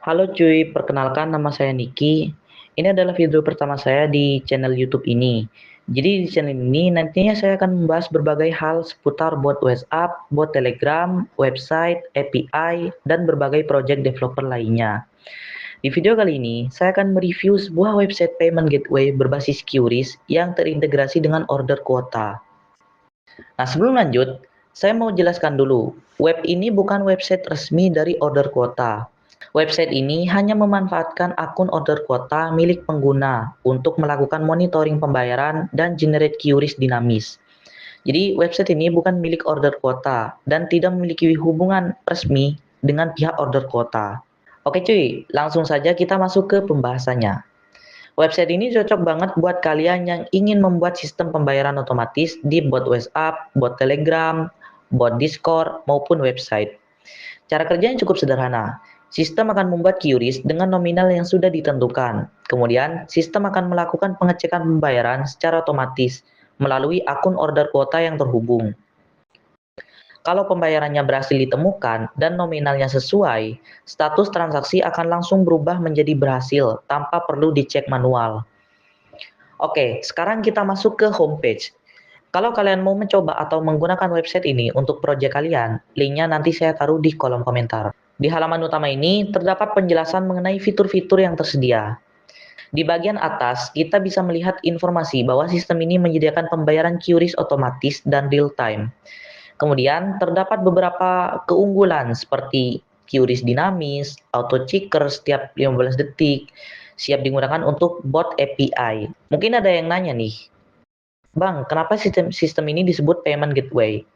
Halo cuy, perkenalkan nama saya Niki. Ini adalah video pertama saya di channel YouTube ini. Jadi di channel ini nantinya saya akan membahas berbagai hal seputar bot WhatsApp, bot Telegram, website, API, dan berbagai project developer lainnya. Di video kali ini, saya akan mereview sebuah website payment gateway berbasis QRIS yang terintegrasi dengan order kuota. Nah, sebelum lanjut, saya mau jelaskan dulu, web ini bukan website resmi dari order kuota. Website ini hanya memanfaatkan akun order kuota milik pengguna untuk melakukan monitoring pembayaran dan generate QRIS dinamis. Jadi, website ini bukan milik order kuota dan tidak memiliki hubungan resmi dengan pihak order kuota. Oke cuy, langsung saja kita masuk ke pembahasannya. Website ini cocok banget buat kalian yang ingin membuat sistem pembayaran otomatis di bot WhatsApp, bot Telegram, bot Discord, maupun website. Cara kerjanya cukup sederhana. Sistem akan membuat QRIS dengan nominal yang sudah ditentukan. Kemudian, sistem akan melakukan pengecekan pembayaran secara otomatis melalui akun order kuota yang terhubung. Kalau pembayarannya berhasil ditemukan dan nominalnya sesuai, status transaksi akan langsung berubah menjadi berhasil tanpa perlu dicek manual. Oke, sekarang kita masuk ke homepage. Kalau kalian mau mencoba atau menggunakan website ini untuk proyek kalian, linknya nanti saya taruh di kolom komentar. Di halaman utama ini terdapat penjelasan mengenai fitur-fitur yang tersedia. Di bagian atas, kita bisa melihat informasi bahwa sistem ini menyediakan pembayaran QRIS otomatis dan real-time. Kemudian, terdapat beberapa keunggulan seperti QRIS dinamis, auto checker setiap 15 detik, siap digunakan untuk bot API. Mungkin ada yang nanya nih, Bang, kenapa sistem ini disebut payment gateway?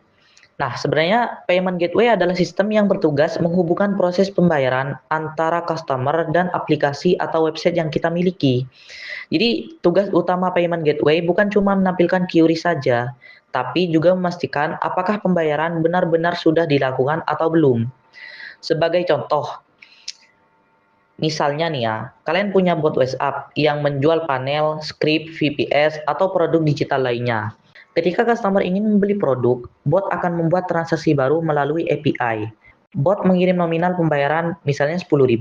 Nah, sebenarnya payment gateway adalah sistem yang bertugas menghubungkan proses pembayaran antara customer dan aplikasi atau website yang kita miliki. Jadi, tugas utama payment gateway bukan cuma menampilkan QRIS saja, tapi juga memastikan apakah pembayaran benar-benar sudah dilakukan atau belum. Sebagai contoh, misalnya nih ya, kalian punya bot WhatsApp yang menjual panel, script, VPS, atau produk digital lainnya. Ketika customer ingin membeli produk, bot akan membuat transaksi baru melalui API. Bot mengirim nominal pembayaran misalnya 10.000.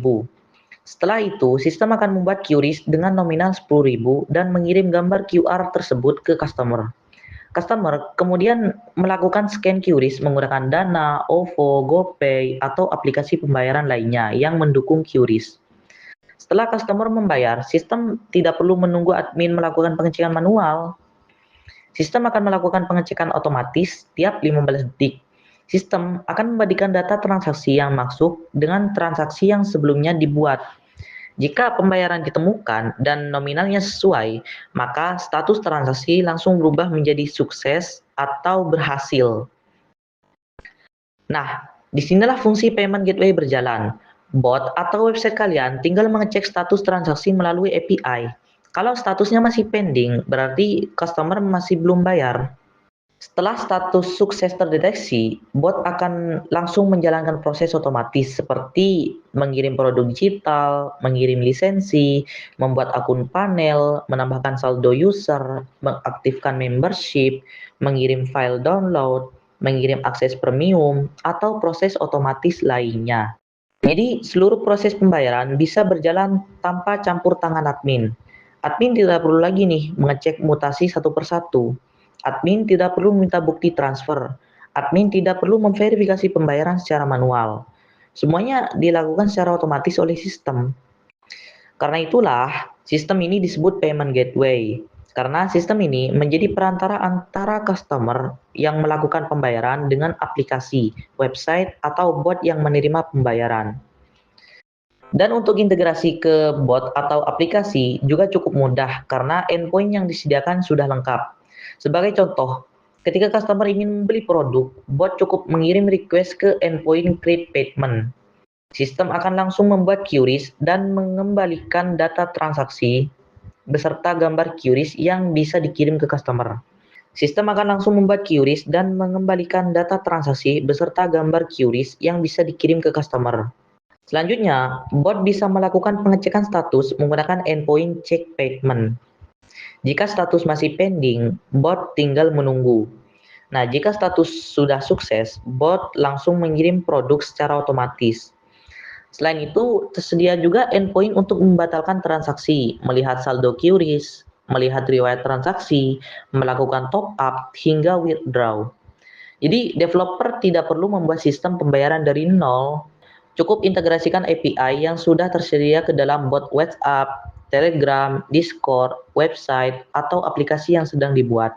Setelah itu, sistem akan membuat QRIS dengan nominal 10.000 dan mengirim gambar QR tersebut ke customer. Customer kemudian melakukan scan QRIS menggunakan Dana, OVO, GoPay, atau aplikasi pembayaran lainnya yang mendukung QRIS. Setelah customer membayar, sistem tidak perlu menunggu admin melakukan pengecekan manual. Sistem akan melakukan pengecekan otomatis tiap 15 detik. Sistem akan membandingkan data transaksi yang masuk dengan transaksi yang sebelumnya dibuat. Jika pembayaran ditemukan dan nominalnya sesuai, maka status transaksi langsung berubah menjadi sukses atau berhasil. Nah, disinilah fungsi payment gateway berjalan. Bot atau website kalian tinggal mengecek status transaksi melalui API. Kalau statusnya masih pending, berarti customer masih belum bayar. Setelah status sukses terdeteksi, bot akan langsung menjalankan proses otomatis seperti mengirim produk digital, mengirim lisensi, membuat akun panel, menambahkan saldo user, mengaktifkan membership, mengirim file download, mengirim akses premium, atau proses otomatis lainnya. Jadi, seluruh proses pembayaran bisa berjalan tanpa campur tangan admin. Admin tidak perlu lagi nih mengecek mutasi satu persatu. Admin tidak perlu minta bukti transfer. Admin tidak perlu memverifikasi pembayaran secara manual. Semuanya dilakukan secara otomatis oleh sistem. Karena itulah, sistem ini disebut payment gateway. Karena sistem ini menjadi perantara antara customer yang melakukan pembayaran dengan aplikasi, website, atau bot yang menerima pembayaran. Dan untuk integrasi ke bot atau aplikasi juga cukup mudah karena endpoint yang disediakan sudah lengkap. Sebagai contoh, ketika customer ingin membeli produk, bot cukup mengirim request ke endpoint create payment. Sistem akan langsung membuat QRIS dan mengembalikan data transaksi beserta gambar QRIS yang bisa dikirim ke customer. Sistem akan langsung membuat QRIS dan mengembalikan data transaksi beserta gambar QRIS yang bisa dikirim ke customer. Selanjutnya, bot bisa melakukan pengecekan status menggunakan endpoint check payment. Jika status masih pending, bot tinggal menunggu. Nah, jika status sudah sukses, bot langsung mengirim produk secara otomatis. Selain itu, tersedia juga endpoint untuk membatalkan transaksi, melihat saldo QRIS, melihat riwayat transaksi, melakukan top up, hingga withdraw. Jadi, developer tidak perlu membuat sistem pembayaran dari nol, cukup integrasikan API yang sudah tersedia ke dalam bot WhatsApp, Telegram, Discord, website, atau aplikasi yang sedang dibuat.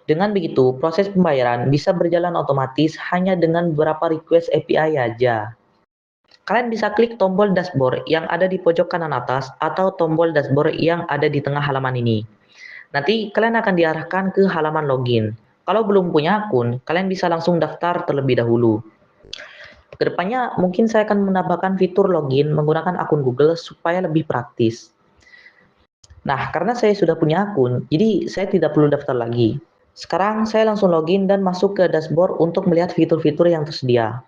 Dengan begitu, proses pembayaran bisa berjalan otomatis hanya dengan beberapa request API aja. Kalian bisa klik tombol dashboard yang ada di pojok kanan atas atau tombol dashboard yang ada di tengah halaman ini. Nanti kalian akan diarahkan ke halaman login. Kalau belum punya akun, kalian bisa langsung daftar terlebih dahulu. Kedepannya mungkin saya akan menambahkan fitur login menggunakan akun Google supaya lebih praktis. Nah, karena saya sudah punya akun, jadi saya tidak perlu daftar lagi. Sekarang saya langsung login dan masuk ke dashboard untuk melihat fitur-fitur yang tersedia.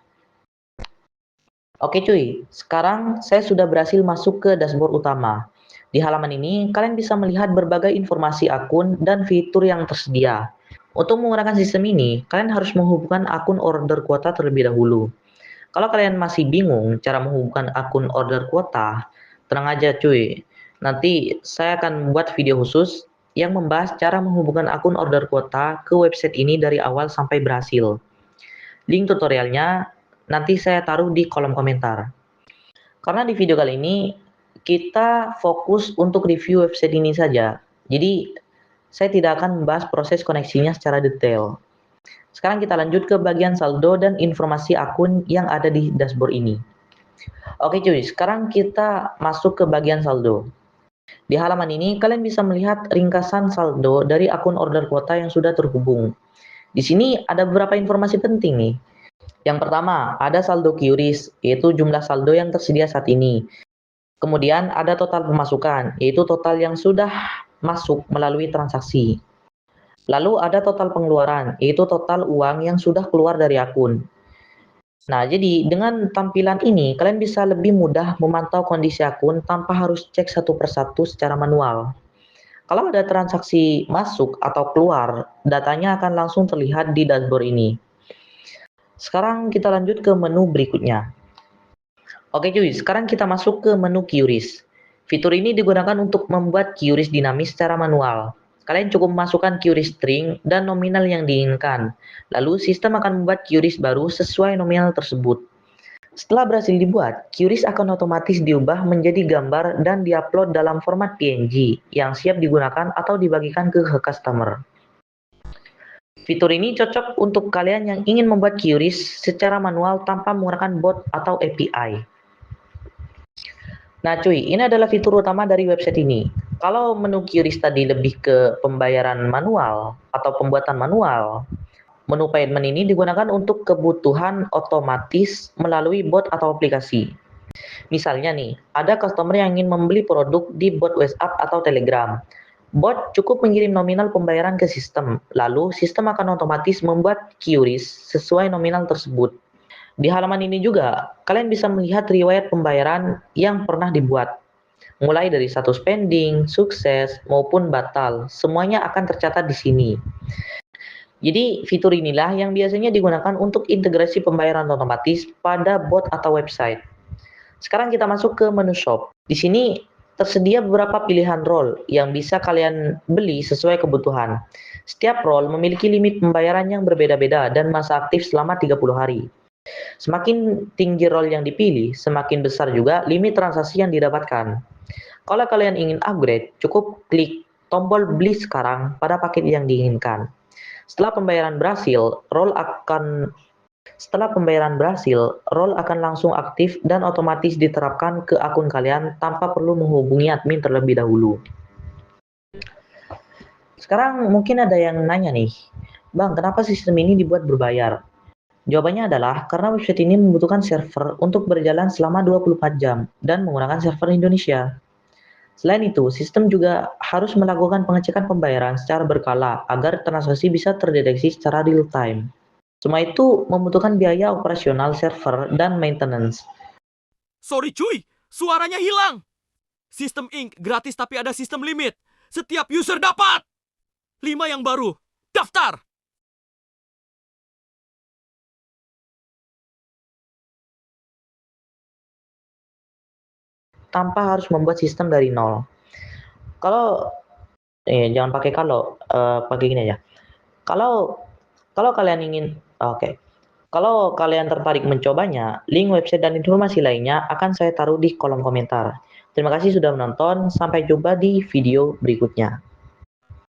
Oke cuy, sekarang saya sudah berhasil masuk ke dashboard utama. Di halaman ini, kalian bisa melihat berbagai informasi akun dan fitur yang tersedia. Untuk menggunakan sistem ini, kalian harus menghubungkan akun order kuota terlebih dahulu. Kalau kalian masih bingung cara menghubungkan akun order kuota, tenang aja cuy. Nanti saya akan membuat video khusus yang membahas cara menghubungkan akun order kuota ke website ini dari awal sampai berhasil. Link tutorialnya nanti saya taruh di kolom komentar. Karena di video kali ini kita fokus untuk review website ini saja. Jadi saya tidak akan membahas proses koneksinya secara detail. Sekarang kita lanjut ke bagian saldo dan informasi akun yang ada di dashboard ini. Oke cuy, sekarang kita masuk ke bagian saldo. Di halaman ini kalian bisa melihat ringkasan saldo dari akun order kuota yang sudah terhubung. Di sini ada beberapa informasi penting nih. Yang pertama, ada saldo QRIS, yaitu jumlah saldo yang tersedia saat ini. Kemudian ada total pemasukan, yaitu total yang sudah masuk melalui transaksi. Lalu ada total pengeluaran, yaitu total uang yang sudah keluar dari akun. Nah, jadi dengan tampilan ini, kalian bisa lebih mudah memantau kondisi akun tanpa harus cek satu persatu secara manual. Kalau ada transaksi masuk atau keluar, datanya akan langsung terlihat di dashboard ini. Sekarang kita lanjut ke menu berikutnya. Oke cuy, sekarang kita masuk ke menu QRIS. Fitur ini digunakan untuk membuat QRIS dinamis secara manual. Kalian cukup memasukkan QRIS string dan nominal yang diinginkan. Lalu sistem akan membuat QRIS baru sesuai nominal tersebut. Setelah berhasil dibuat, QRIS akan otomatis diubah menjadi gambar dan diupload dalam format PNG yang siap digunakan atau dibagikan ke customer. Fitur ini cocok untuk kalian yang ingin membuat QRIS secara manual tanpa menggunakan bot atau API. Nah cuy, ini adalah fitur utama dari website ini. Kalau menu QRIS tadi lebih ke pembayaran manual atau pembuatan manual, menu payment ini digunakan untuk kebutuhan otomatis melalui bot atau aplikasi. Misalnya nih, ada customer yang ingin membeli produk di bot WhatsApp atau Telegram. Bot cukup mengirim nominal pembayaran ke sistem, lalu sistem akan otomatis membuat QRIS sesuai nominal tersebut. Di halaman ini juga, kalian bisa melihat riwayat pembayaran yang pernah dibuat. Mulai dari status pending, sukses, maupun batal, semuanya akan tercatat di sini. Jadi, fitur inilah yang biasanya digunakan untuk integrasi pembayaran otomatis pada bot atau website. Sekarang kita masuk ke menu shop. Di sini tersedia beberapa pilihan role yang bisa kalian beli sesuai kebutuhan. Setiap role memiliki limit pembayaran yang berbeda-beda dan masa aktif selama 30 hari. Semakin tinggi role yang dipilih, semakin besar juga limit transaksi yang didapatkan. Kalau kalian ingin upgrade, cukup klik tombol beli sekarang pada paket yang diinginkan. Setelah pembayaran berhasil, role akan langsung aktif dan otomatis diterapkan ke akun kalian tanpa perlu menghubungi admin terlebih dahulu. Sekarang mungkin ada yang nanya nih, Bang, kenapa sistem ini dibuat berbayar? Jawabannya adalah karena website ini membutuhkan server untuk berjalan selama 24 jam dan menggunakan server Indonesia. Selain itu, sistem juga harus melakukan pengecekan pembayaran secara berkala agar transaksi bisa terdeteksi secara real time. Semua itu membutuhkan biaya operasional server dan maintenance. Sorry cuy, suaranya hilang. Sistem Inc. gratis tapi ada sistem limit. Setiap user dapat 5 yang baru. Daftar! tanpa harus membuat sistem dari nol. Kalau jangan pakai pakai gini aja. Kalau kalau kalian ingin oke. Kalau kalian tertarik mencobanya, link website dan informasi lainnya akan saya taruh di kolom komentar. Terima kasih sudah menonton, sampai jumpa di video berikutnya.